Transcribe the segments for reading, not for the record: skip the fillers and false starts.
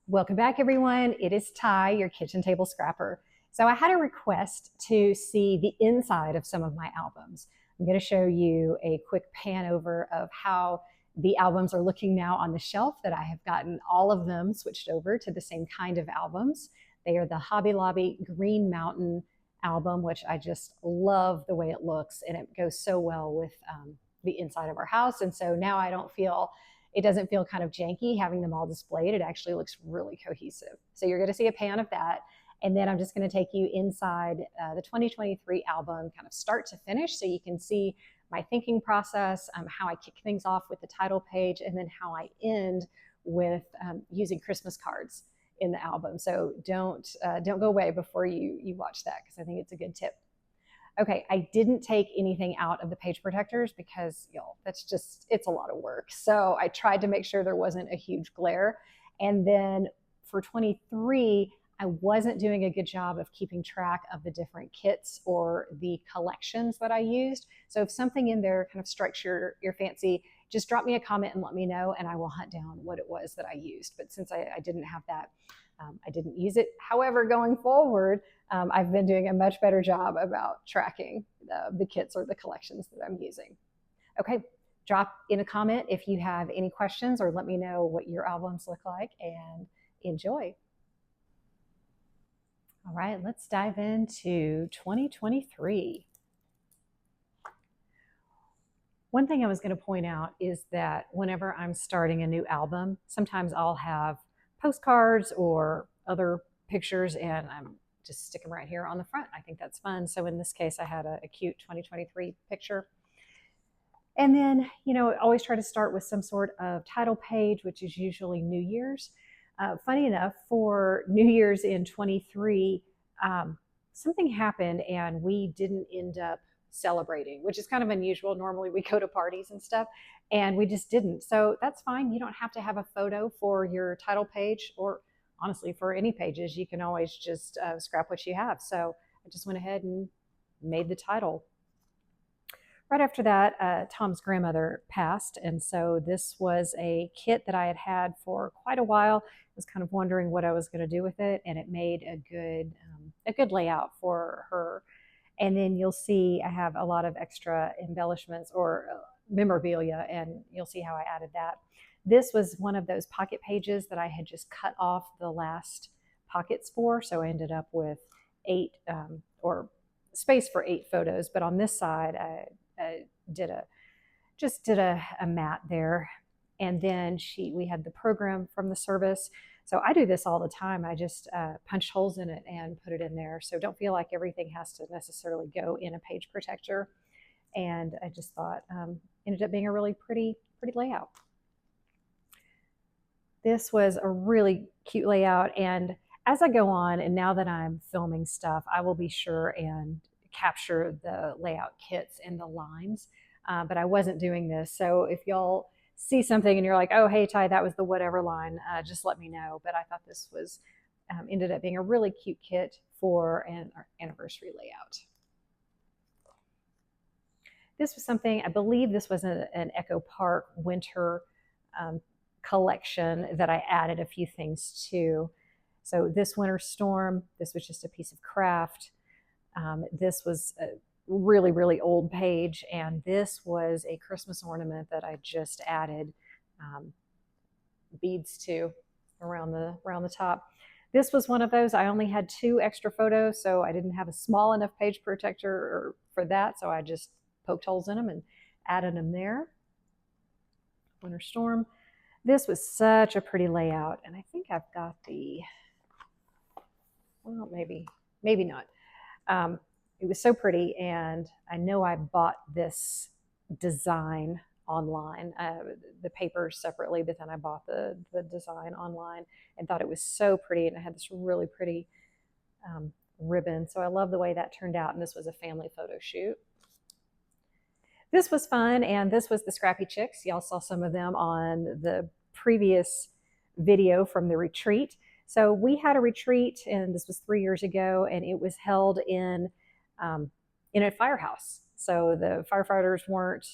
Welcome back, everyone. It is Ty, your kitchen table scrapper. So I had a request to see the inside of some of my albums. I'm going to show you a quick pan over of how the albums are looking now on the shelf, that I have gotten all of them switched over to the same kind of albums. They are the Hobby Lobby Green Mountain album, which I just love the way it looks, and it goes so well with the inside of our house. And so now it doesn't feel kind of janky having them all displayed. It actually looks really cohesive. So you're going to see a pan of that. And then I'm just going to take you inside the 2023 album, kind of start to finish, so you can see my thinking process, how I kick things off with the title page, and then how I end with using Christmas cards in the album. So don't go away before you watch that, because I think it's a good tip. Okay, I didn't take anything out of the page protectors because, it's a lot of work. So I tried to make sure there wasn't a huge glare. And then for 23, I wasn't doing a good job of keeping track of the different kits or the collections that I used. So if something in there kind of strikes your fancy, just drop me a comment and let me know, and I will hunt down what it was that I used. But since I didn't have that, I didn't use it. However, going forward, I've been doing a much better job about tracking the kits or the collections that I'm using. Okay, drop in a comment if you have any questions, or let me know what your albums look like, and enjoy. All right, let's dive into 2023. One thing I was going to point out is that whenever I'm starting a new album, sometimes I'll have postcards or other pictures, and I'm just stick them right here on the front. I think that's fun. So in this case, I had a cute 2023 picture. And then, always try to start with some sort of title page, which is usually New Year's. Funny enough, for New Year's in 23, something happened and we didn't end up celebrating, which is kind of unusual. Normally we go to parties and stuff, and we just didn't. So that's fine. You don't have to have a photo for your title page, or honestly for any pages. You can always just scrap what you have. So I just went ahead and made the title. Right after that, Tom's grandmother passed, and so this was a kit that I had had for quite a while. I was kind of wondering what I was going to do with it, and it made a good layout for her. And then you'll see I have a lot of extra embellishments or memorabilia, and you'll see how I added that. This was one of those pocket pages that I had just cut off the last pockets for, so I ended up with 8 or space for 8 photos. But on this side, I did a mat there, and then we had the program from the service. So I do this all the time. I just punch holes in it and put it in there. So don't feel like everything has to necessarily go in a page protector. And I just thought ended up being a really pretty layout. This was a really cute layout, and as I go on, and now that I'm filming stuff, I will be sure and capture the layout kits and the lines. But I wasn't doing this, so if y'all see something and you're like, oh, hey, Ty, that was the whatever line, just let me know. But I thought this was ended up being a really cute kit for an anniversary layout. This was something, I believe this was an Echo Park winter collection that I added a few things to. So this winter storm, this was just a piece of craft. This was a really old page, and this was a Christmas ornament that I just added beads to around the top. This was one of those. I only had 2 extra photos, so I didn't have a small enough page protector for that, so I just poked holes in them and added them there. Winter storm. This was such a pretty layout, and I think I've got well, maybe not. It was so pretty, and I know I bought this design online, the papers separately, but then I bought the design online and thought it was so pretty, and it had this really pretty ribbon. So I love the way that turned out, and this was a family photo shoot. This was fun, and this was the Scrappy Chicks. Y'all saw some of them on the previous video from the retreat. So we had a retreat, and this was 3 years ago, and it was held in a firehouse. So the firefighters weren't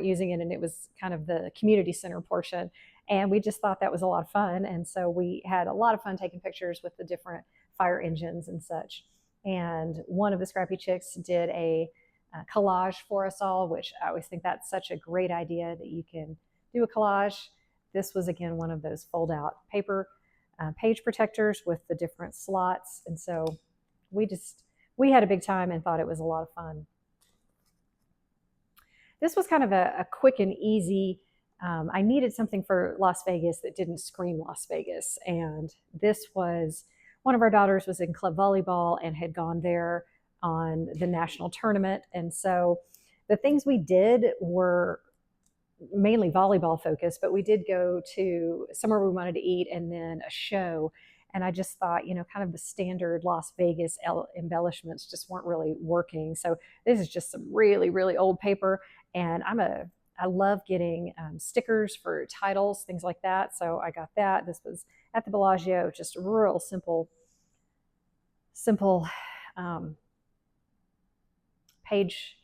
using it, and it was kind of the community center portion. And we just thought that was a lot of fun. And so we had a lot of fun taking pictures with the different fire engines and such. And one of the Scrappy Chicks did a collage for us all, which I always think that's such a great idea that you can do a collage. This was, again, one of those fold out paper page protectors with the different slots. And so we had a big time and thought it was a lot of fun. This was kind of a quick and easy. I needed something for Las Vegas that didn't scream Las Vegas. And this was, one of our daughters was in club volleyball and had gone there on the national tournament. And so the things we did were mainly volleyball focused, but we did go to somewhere we wanted to eat and then a show. And I just thought, kind of the standard Las Vegas embellishments just weren't really working. So this is just some really, really old paper. And I love getting stickers for titles, things like that. So I got that. This was at the Bellagio, just a real simple page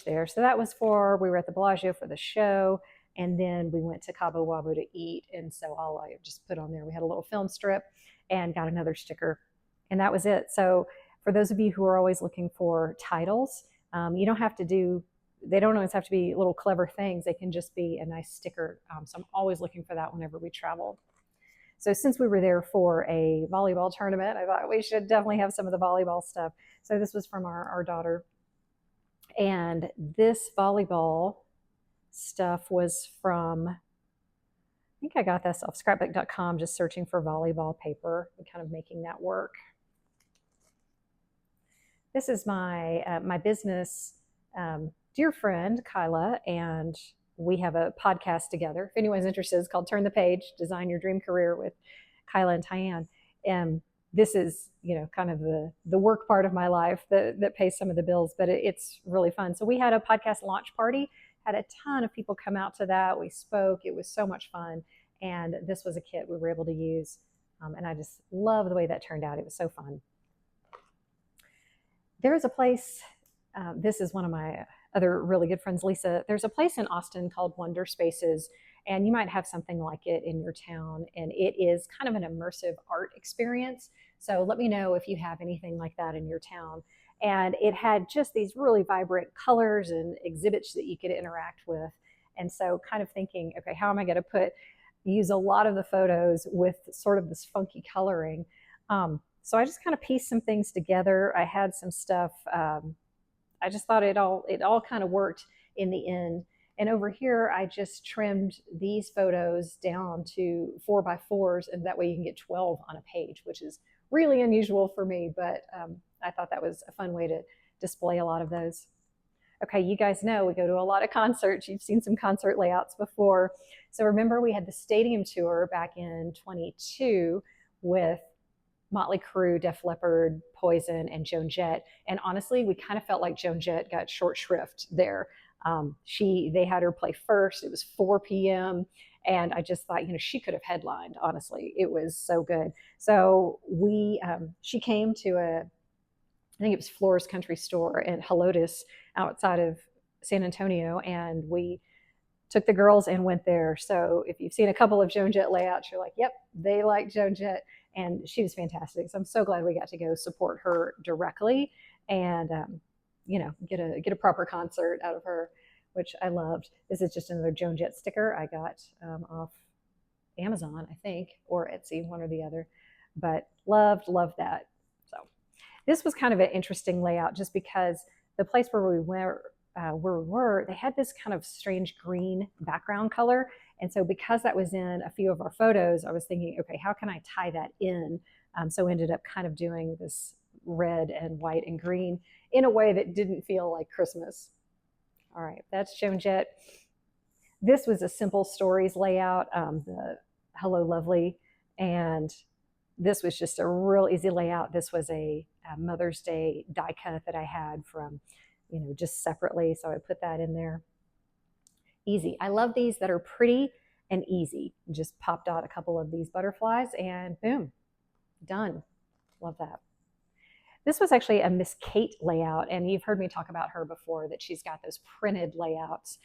there. So that was we were at the Bellagio for the show, and then we went to Cabo Wabo to eat. And so all I just put on there, we had a little film strip and got another sticker, and that was it. So for those of you who are always looking for titles, you don't have to they don't always have to be little clever things. They can just be a nice sticker. So I'm always looking for that whenever we travel. So since we were there for a volleyball tournament, I thought we should definitely have some of the volleyball stuff. So this was from our daughter. And this volleyball stuff was from, I think I got this off scrapbook.com, just searching for volleyball paper and kind of making that work. This is my business dear friend, Kyla, and we have a podcast together. If anyone's interested, it's called Turn the Page, Design Your Dream Career with Kyla and Tyann. And this is, kind of the work part of my life that pays some of the bills, but it's really fun. So we had a podcast launch party, had a ton of people come out to that. We spoke. It was so much fun. And this was a kit we were able to use. And I just love the way that turned out. It was so fun. There is a place, this is one of my other really good friends, Lisa. There's a place in Austin called Wonder Spaces, and you might have something like it in your town. And it is kind of an immersive art experience. So let me know if you have anything like that in your town. And it had just these really vibrant colors and exhibits that you could interact with. And so kind of thinking, okay, how am I going to use a lot of the photos with sort of this funky coloring? So I just kind of pieced some things together. I had some stuff. I just thought it all kind of worked in the end. And over here, I just trimmed these photos down to 4x4s, and that way you can get 12 on a page, which is really unusual for me, but I thought that was a fun way to display a lot of those. Okay, you guys know we go to a lot of concerts. You've seen some concert layouts before. So remember, we had the stadium tour back in 22 with Motley Crue, Def Leppard, Poison, and Joan Jett. And honestly, we kind of felt like Joan Jett got short shrift there. They had her play first. It was 4 p.m. And I just thought, she could have headlined, honestly. It was so good. So she came to I think it was Flora's Country Store at Helotes outside of San Antonio. And we took the girls and went there. So if you've seen a couple of Joan Jett layouts, you're like, yep, they like Joan Jett. And she was fantastic. So I'm so glad we got to go support her directly and, get a proper concert out of her, which I loved. This is just another Joan Jett sticker I got off Amazon, I think, or Etsy, one or the other. But loved that. So this was kind of an interesting layout just because the place where we were, they had this kind of strange green background color. And so because that was in a few of our photos, I was thinking, okay, how can I tie that in? So ended up kind of doing this red and white and green in a way that didn't feel like Christmas. All right, that's Joan Jett. This was a Simple Stories layout, the Hello Lovely. And this was just a real easy layout. This was a Mother's Day die cut that I had from, just separately. So I put that in there. Easy. I love these that are pretty and easy. Just popped out a couple of these butterflies and boom, done. Love that. This was actually a Miss Kate layout, and you've heard me talk about her before, that she's got those printed layouts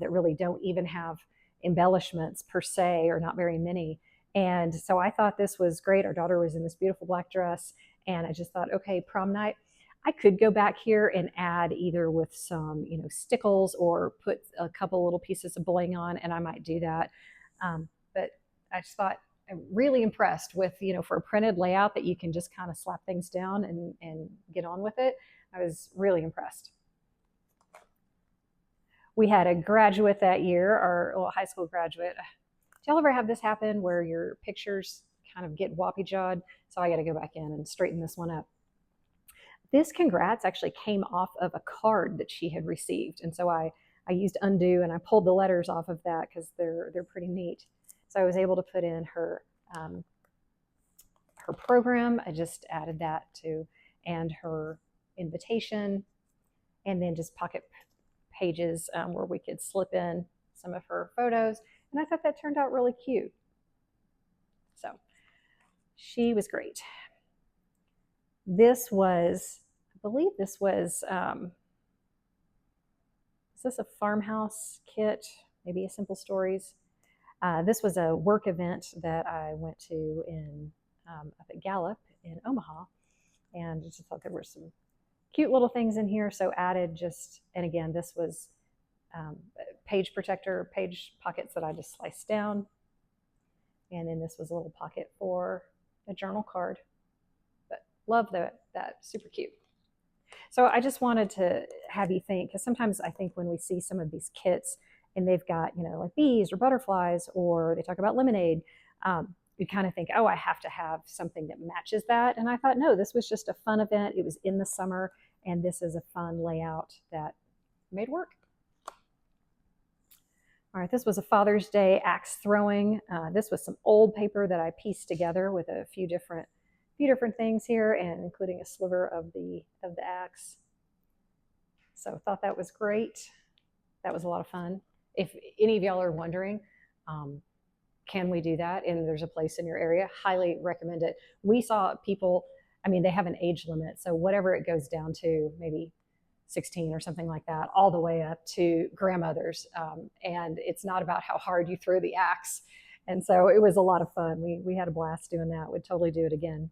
that really don't even have embellishments per se, or not very many. And so I thought this was great. Our daughter was in this beautiful black dress, and I just thought, okay, prom night, I could go back here and add either with some, stickles, or put a couple little pieces of bling on, and I might do that. But I just thought, I'm really impressed with, for a printed layout that you can just kind of slap things down and get on with it. I was really impressed. We had a graduate that year, our high school graduate. Do y'all ever have this happen where your pictures kind of get whoppy jawed? So I got to go back in and straighten this one up. This congrats actually came off of a card that she had received. And so I used undo and I pulled the letters off of that because they're pretty neat. So I was able to put in her program. I just added that to, and her invitation, and then just pocket pages where we could slip in some of her photos. And I thought that turned out really cute. So she was great. This was, I believe this was, is this a farmhouse kit? Maybe a Simple Stories. This was a work event that I went to up at Gallup in Omaha, and just thought there were some cute little things in here. So added and again, this was page protector, page pockets that I just sliced down. And then this was a little pocket for a journal card. But love that, super cute. So I just wanted to have you think, because sometimes I think when we see some of these kits and they've got, like bees or butterflies, or they talk about lemonade, you kind of think, oh, I have to have something that matches that. And I thought, no, this was just a fun event. It was in the summer, and this is a fun layout that made work. All right, this was a Father's Day axe throwing. This was some old paper that I pieced together with a few different things here, and including a sliver of the axe. So I thought that was great. That was a lot of fun. If any of y'all are wondering, can we do that? And there's a place in your area, highly recommend it. We saw people, they have an age limit, so whatever it goes down to, maybe 16 or something like that, all the way up to grandmothers. And it's not about how hard you throw the axe. And so it was a lot of fun. We had a blast doing that. We'd totally do it again.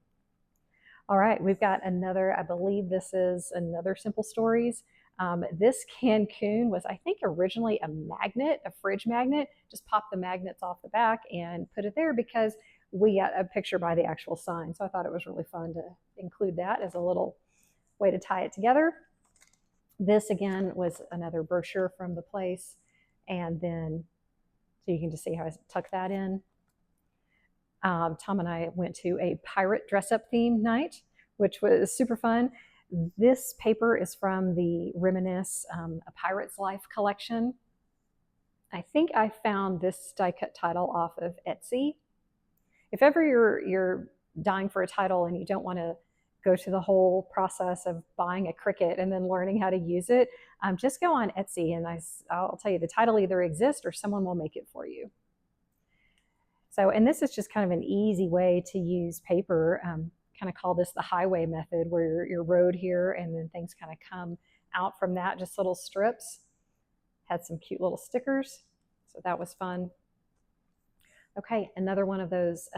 All right, we've got another, I believe this is another Simple Stories. This Cancun was, I think, originally a magnet, a fridge magnet. Just pop the magnets off the back and put it there because we got a picture by the actual sign. So I thought it was really fun to include that as a little way to tie it together. This, again, was another brochure from the place. And then, so you can just see how I tuck that in. Tom and I went to a pirate dress-up theme night, which was super fun. This paper is from the Reminisce A Pirate's Life collection. I think I found this die-cut title off of Etsy. If ever you're dying for a title and you don't want to go to the whole process of buying a Cricut and then learning how to use it, just go on Etsy, and I'll tell you, the title either exists or someone will make it for you. So, and this is just kind of an easy way to use paper. Kind of call this the highway method, where your road here and then things kind of come out from that, just little strips. Had some cute little stickers, so that was fun. Okay, another one of those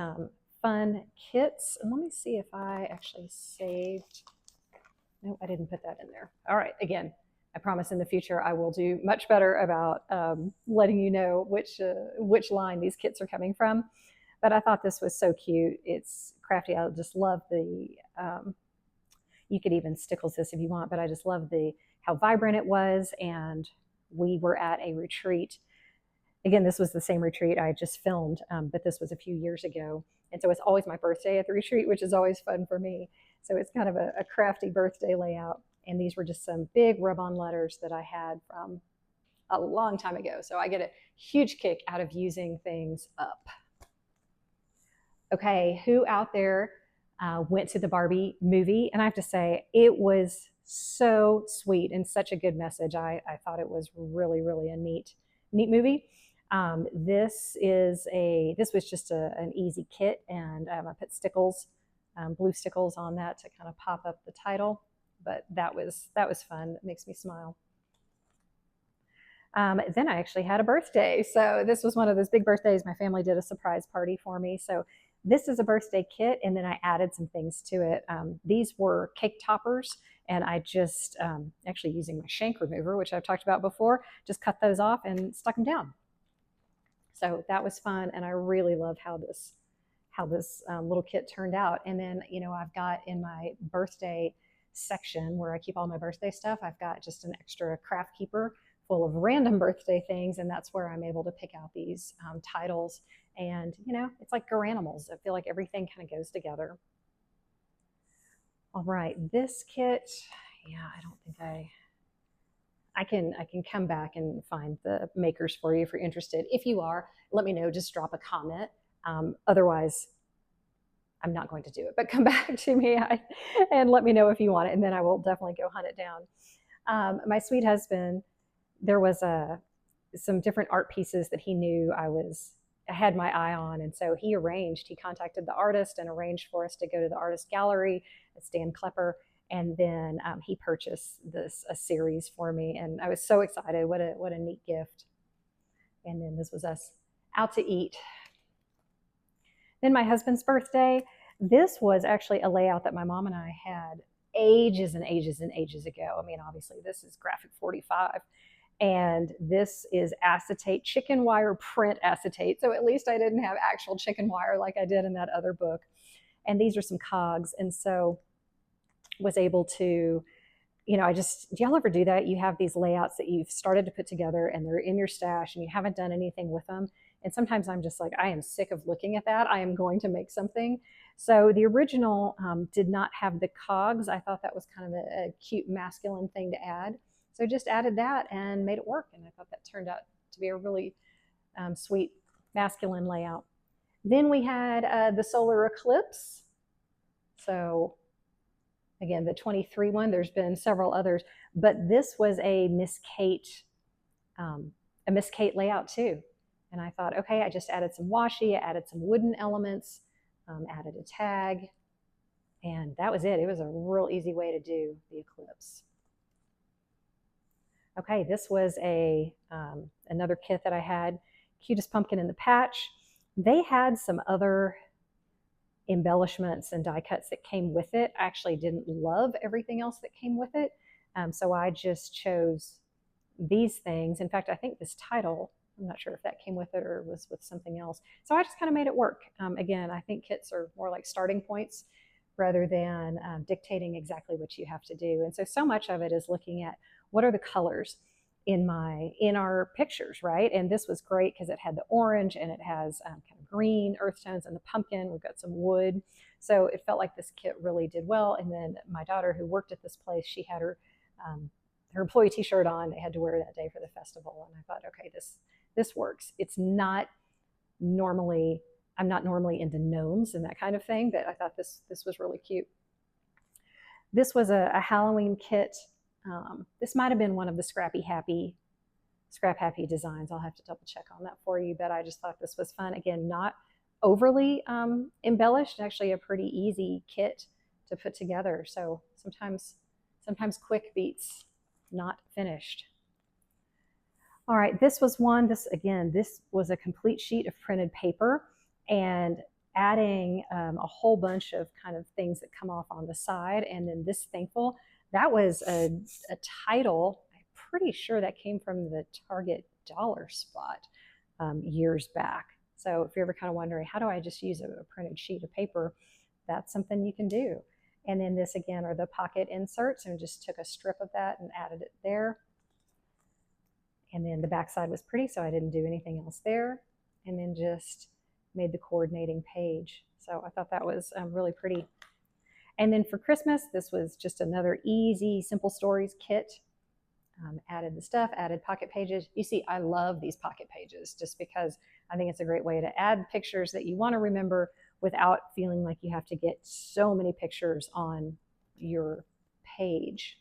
fun kits. And let me see if I actually saved. No, I didn't put that in there. All right, again, I promise in the future I will do much better about letting you know which line these kits are coming from. But I thought this was so cute. It's crafty. I just love the, you could even stickles this if you want, but I just love how vibrant it was. And we were at a retreat. Again, this was the same retreat I just filmed, but this was a few years ago. And so it's always my birthday at the retreat, which is always fun for me. So it's kind of a crafty birthday layout. And these were just some big rub-on letters that I had from a long time ago. So I get a huge kick out of using things up. Okay, who out there went to the Barbie movie? And I have to say, it was so sweet and such a good message. I thought it was really, really a neat movie. This was just an easy kit, and I put stickles, blue stickles on that to kind of pop up the title. But that was fun. It makes me smile. Then I actually had a birthday. So this was one of those big birthdays. My family did a surprise party for me. So this is a birthday kit, and then I added some things to it. These were cake toppers, and I just actually using my shank remover, which I've talked about before, just cut those off and stuck them down. So that was fun, and I really love how this little kit turned out. And then I've got in my birthday section where I keep all my birthday stuff, I've got just an extra craft keeper full of random birthday things, and that's where I'm able to pick out these titles. And it's like Garanimals. I feel like everything kind of goes together. All right, this kit, yeah, I don't think I can come back and find the makers for you if you're interested. If you are, let me know. Just drop a comment. Otherwise, I'm not going to do it. But come back to me and let me know if you want it, and then I will definitely go hunt it down. My sweet husband, there was some different art pieces that he knew I had my eye on, and so he contacted the artist and arranged for us to go to the artist gallery at Stan Klepper, and then he purchased a series for me, and I was so excited. What a neat gift. And then this was us out to eat. Then my husband's birthday. This was actually a layout that my mom and I had ages and ages and ages ago. I mean, obviously this is graphic 45, and this is acetate, chicken wire print acetate. So at least I didn't have actual chicken wire like I did in that other book. And these are some cogs. And so was able to, do y'all ever do that? You have these layouts that you've started to put together and they're in your stash and you haven't done anything with them. And sometimes I'm just like, I am sick of looking at that. I am going to make something. So the original did not have the cogs. I thought that was kind of a cute masculine thing to add. So just added that and made it work. And I thought that turned out to be a really sweet masculine layout. Then we had the solar eclipse. So again, the 23 one, there's been several others, but this was a Miss Kate layout too. And I thought, okay, I just added some washi, I added some wooden elements, added a tag, and that was it. It was a real easy way to do the eclipse. Okay, this was another kit that I had, Cutest Pumpkin in the Patch. They had some other embellishments and die cuts that came with it. I actually didn't love everything else that came with it, so I just chose these things. In fact, I think this title, I'm not sure if that came with it or was with something else. So I just kind of made it work. Again, I think kits are more like starting points rather than dictating exactly what you have to do. And so much of it is looking at what are the colors in our pictures, right? And this was great because it had the orange and it has kind of green earth tones and the pumpkin. We've got some wood. So it felt like this kit really did well. And then my daughter, who worked at this place, she had her employee t-shirt on. They had to wear that day for the festival. And I thought, okay, this works. It's not normally, I'm not normally into gnomes and that kind of thing, but I thought this was really cute. This was a Halloween kit. This might have been one of the Scrap Happy designs. I'll have to double check on that for you, but I just thought this was fun. Again, not overly embellished, actually a pretty easy kit to put together. So sometimes quick beats not finished. All right, this was one, this was a complete sheet of printed paper, and adding a whole bunch of kind of things that come off on the side. And then this Thankful, that was a title. I'm pretty sure that came from the Target dollar spot years back. So if you're ever kind of wondering, how do I just use a printed sheet of paper? That's something you can do. And then this again are the pocket inserts, and just took a strip of that and added it there. And then the back side was pretty, so I didn't do anything else there. And then just made the coordinating page. So I thought that was really pretty. And then for Christmas, this was just another easy Simple Stories kit. Added the stuff, added pocket pages. You see, I love these pocket pages just because I think it's a great way to add pictures that you want to remember without feeling like you have to get so many pictures on your page.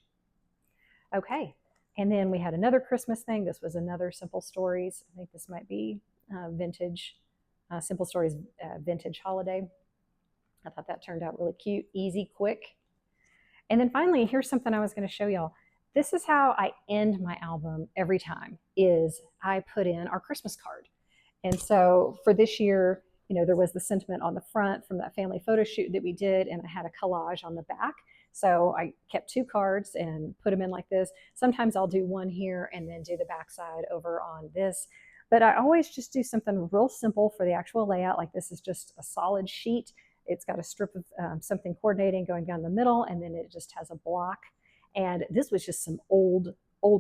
Okay, and then we had another Christmas thing. This was another Simple Stories. I think this might be vintage, Simple Stories vintage holiday. I thought that turned out really cute, easy, quick. And then finally, here's something I was going to show y'all. this is how I end my album every time, is I put in our Christmas card. And so for this year, there was the sentiment on the front from that family photo shoot that we did, and I had a collage on the back. So I kept two cards and put them in like this. Sometimes I'll do one here and then do the backside over on this. But I always just do something real simple for the actual layout. Like this is just a solid sheet. It's got a strip of something coordinating going down the middle, and then it just has a block. And this was just some old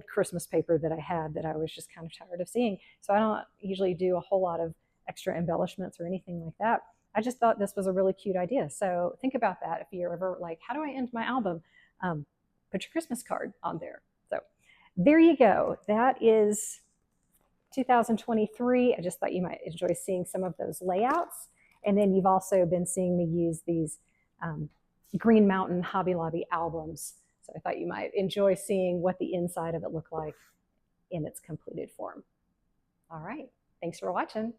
Christmas paper that I had that I was just kind of tired of seeing. So I don't usually do a whole lot of extra embellishments or anything like that. I just thought this was a really cute idea. So think about that if you're ever like, how do I end my album? Put your Christmas card on there. So there you go. That is 2023. I just thought you might enjoy seeing some of those layouts. And then you've also been seeing me use these Green Mountain Hobby Lobby albums. So I thought you might enjoy seeing what the inside of it looked like in its completed form. All right. Thanks for watching.